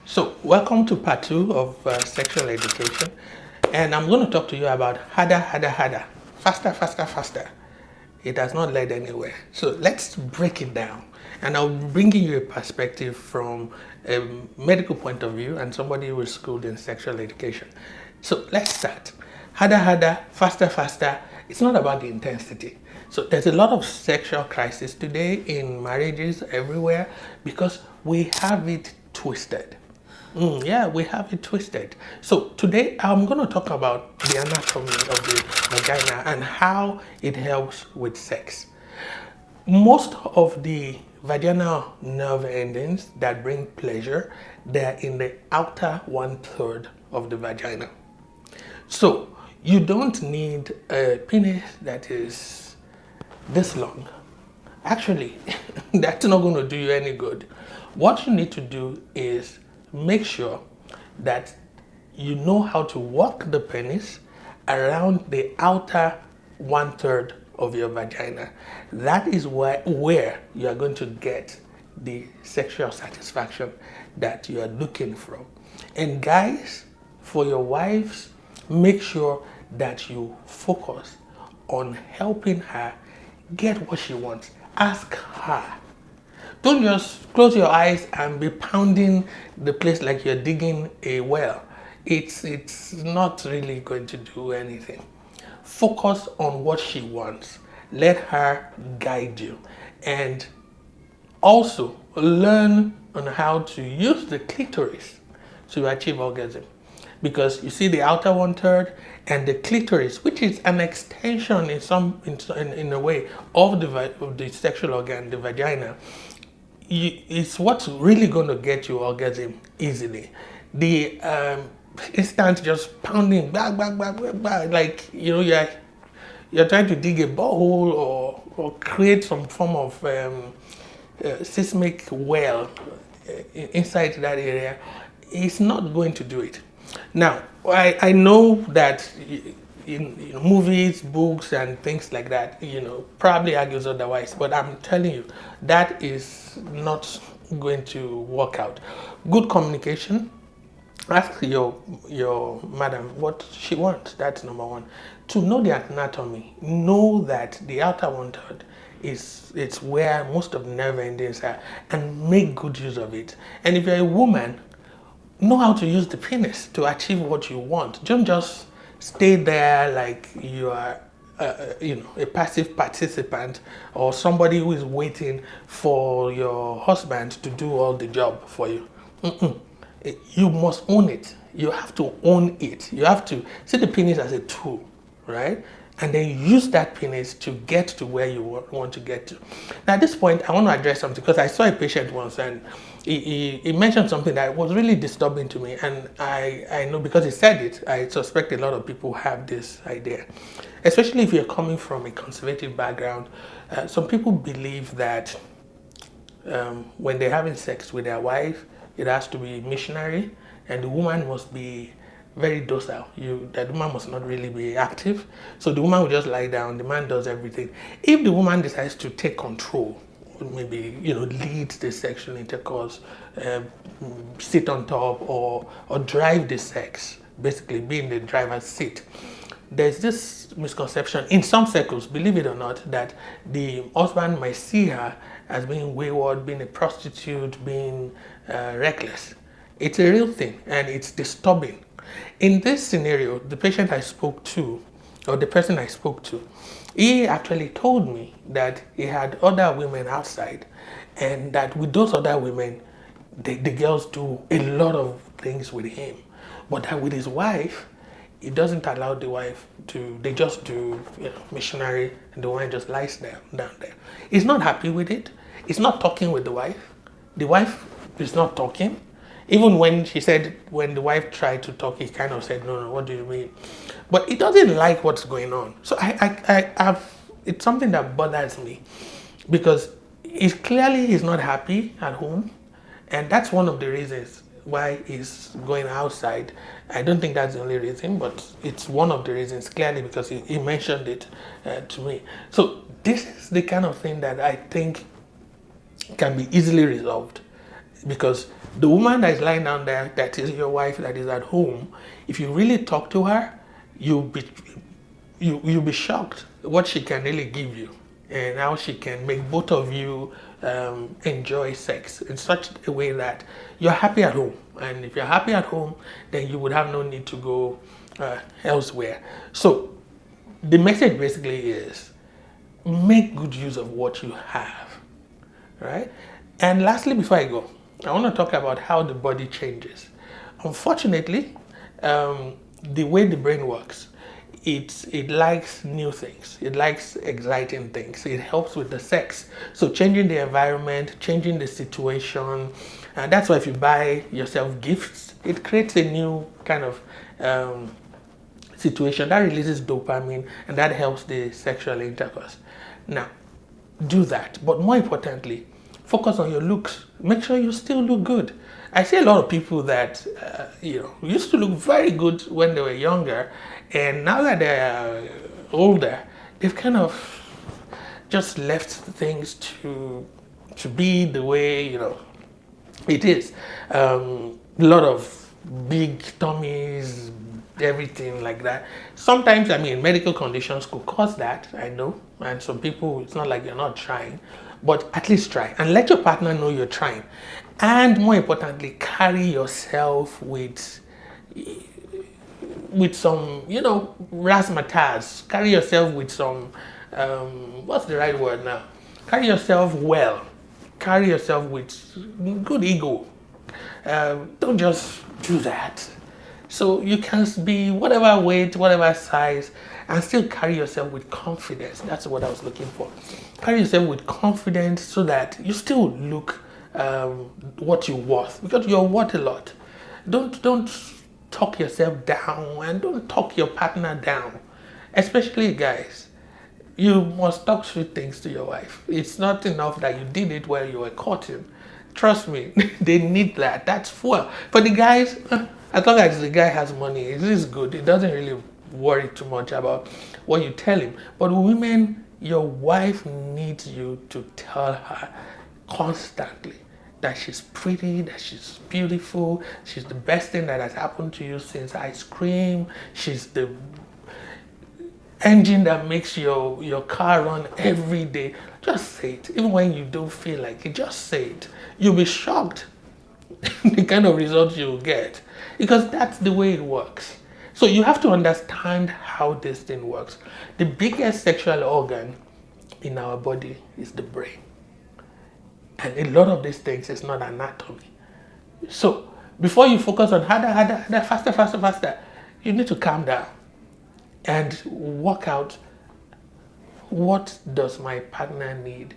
So, welcome to part two of sexual education, and I'm going to talk to you about harder, harder, harder, faster, faster, faster. It has not led anywhere. So, let's break it down, and I'll be bringing you a perspective from a medical point of view and somebody who is schooled in sexual education. So, let's start. Harder, harder, faster, faster. It's not about the intensity. So there's a lot of sexual crisis today in marriages everywhere because we have it twisted. Yeah, we have it twisted. So today I'm going to talk about the anatomy of the vagina and how it helps with sex. Most of the vaginal nerve endings that bring pleasure, they're in the outer one third of the vagina. So you don't need a penis that is this long. Actually, that's not going to do you any good. What you need to do is make sure that you know how to walk the penis around the outer one third of your vagina. That is where you are going to get the sexual satisfaction that you are looking for. And guys, for your wives, make sure that you focus on helping her get what she wants. Ask her. Don't just close your eyes and be pounding the place like you're digging a well. It's not really going to do anything. Focus on what she wants. Let her guide you. And also learn on how to use the clitoris to achieve orgasm. Because you see the outer one third and the clitoris, which is an extension in a way of the sexual organ, the vagina, it's what's really going to get you orgasm easily. The instant just pounding, like you're trying to dig a borehole or create some form of seismic well inside that area, it's not going to do it. Now, I know that in movies, books, and things like that, probably argues otherwise, but I'm telling you, that is not going to work out. Good communication. Ask your madam what she wants. That's number one. To know the anatomy, know that the outer one third it's where most of the nerve endings are, and make good use of it. And if you're a woman, know how to use the penis to achieve what you want. Don't just stay there like you are a passive participant or somebody who is waiting for your husband to do all the job for you. You must own it. You have to own it. You have to see the penis as a tool, right? And then use that penis to get to where you want to get to. Now, at this point, I want to address something because I saw a patient once and he mentioned something that was really disturbing to me. And I know because he said it, I suspect a lot of people have this idea. Especially if you're coming from a conservative background, some people believe that when they're having sex with their wife, it has to be missionary and the woman must be very docile. That woman must not really be active. So the woman will just lie down, the man does everything. If the woman decides to take control, maybe lead the sexual intercourse, sit on top or drive the sex, basically be in the driver's seat, there's this misconception in some circles, believe it or not, that the husband might see her as being wayward, being a prostitute, being reckless. It's a real thing and it's disturbing. In this scenario, the patient I spoke to, or the person I spoke to, he actually told me that he had other women outside and that with those other women, the girls do a lot of things with him. But that with his wife, he doesn't allow the wife to, they just do missionary and the wife just lies down there. He's not happy with it. He's not talking with the wife. The wife is not talking. Even when the wife tried to talk, he kind of said, no, what do you mean? But he doesn't like what's going on. So it's something that bothers me because he's not happy at home. And that's one of the reasons why he's going outside. I don't think that's the only reason, but it's one of the reasons clearly because he mentioned it to me. So this is the kind of thing that I think can be easily resolved. Because the woman that is lying down there, that is your wife, that is at home, if you really talk to her, you'll be you'll be shocked what she can really give you and how she can make both of you enjoy sex in such a way that you're happy at home. And if you're happy at home, then you would have no need to go elsewhere. So the message basically is make good use of what you have, right? And lastly, before I go, I want to talk about how the body changes. Unfortunately, the way the brain works, it likes new things. It likes exciting things. It helps with the sex. So changing the environment, changing the situation, and that's why if you buy yourself gifts, it creates a new kind of situation that releases dopamine and that helps the sexual intercourse. Now, do that. But more importantly, focus on your looks. Make sure you still look good. I see a lot of people that used to look very good when they were younger, and now that they're older, they've kind of just left things to be the way it is. A lot of big tummies, everything like that. Sometimes, I mean, medical conditions could cause that, I know. And some people, it's not like you're not trying, but at least try and let your partner know you're trying. And more importantly, carry yourself with some, razzmatazz. Carry yourself with some, what's the right word now? Carry yourself well. Carry yourself with good ego. Don't just do that. So you can be whatever weight, whatever size, and still carry yourself with confidence. That's what I was looking for. Carry yourself with confidence so that you still look what you're worth, because you're worth a lot. Don't talk yourself down, and don't talk your partner down, especially guys. You must talk sweet things to your wife. It's not enough that you did it while you were courting. Trust me, they need that. That's for the guys. As long as the guy has money, it is good. It doesn't really worry too much about what you tell him. But women, your wife needs you to tell her constantly that she's pretty, that she's beautiful, she's the best thing that has happened to you since ice cream, she's the engine that makes your car run every day. Just say it. Even when you don't feel like it, just say it. You'll be shocked the kind of results you'll get, because that's the way it works. So you have to understand how this thing works. The biggest sexual organ in our body is the brain. And a lot of these things is not anatomy. So before you focus on harder, faster, you need to calm down and work out, what does my partner need